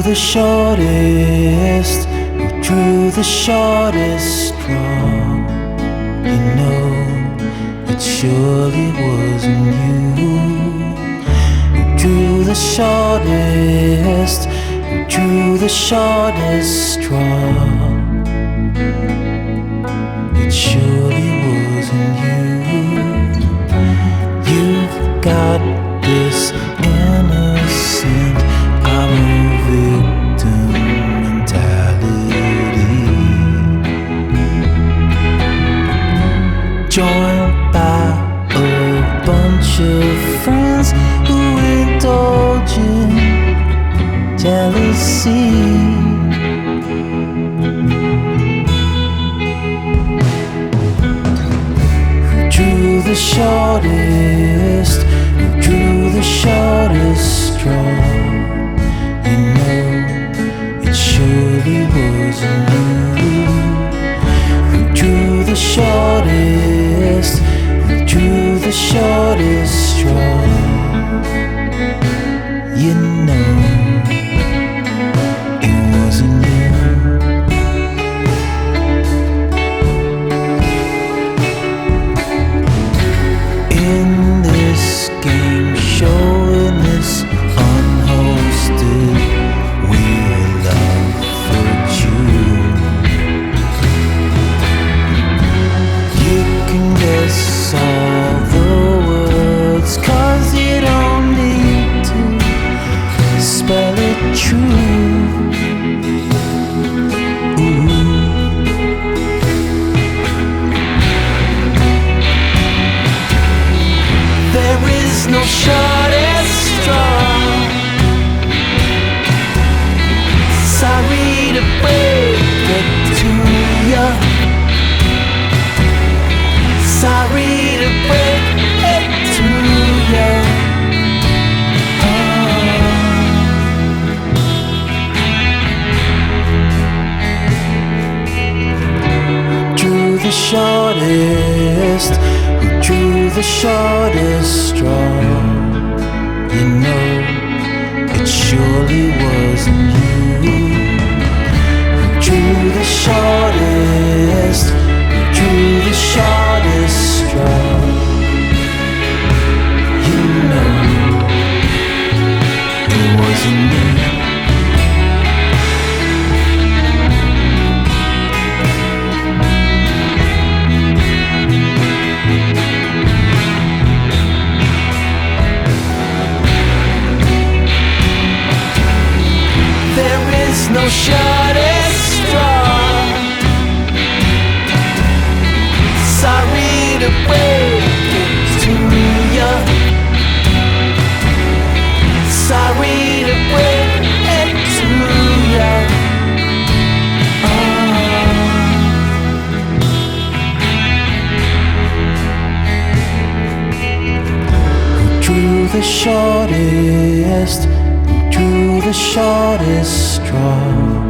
The shortest, who drew the shortest straw. You know it surely wasn't you. Who drew the shortest, who drew the shortest straw. It surely wasn't you. You've got this innocent I'm a victim mentality, joined by a bunch of friends who indulge in jealousy. Who drew the shortest, who drew the shortest straw. You know it surely wasn't you. Who drew the shortest, who drew the shortest straw. You know it wasn't you. In this game show, in this unhosted wheel of fortune, you can guess all the words, 'cause you don't need to spell it true. Ooh. There is no shortest straw. Sorry to break it to ya. Sorry to break it to ya. Drew the shortest, who drew the shortest straw. You know it surely wasn't you. Who drew the shortest, who drew the shortest straw. You know it wasn't me. No shortest straw. Sorry to break it to ya. Sorry to break it to ya. Who drew the shortest, who drew the shortest straw.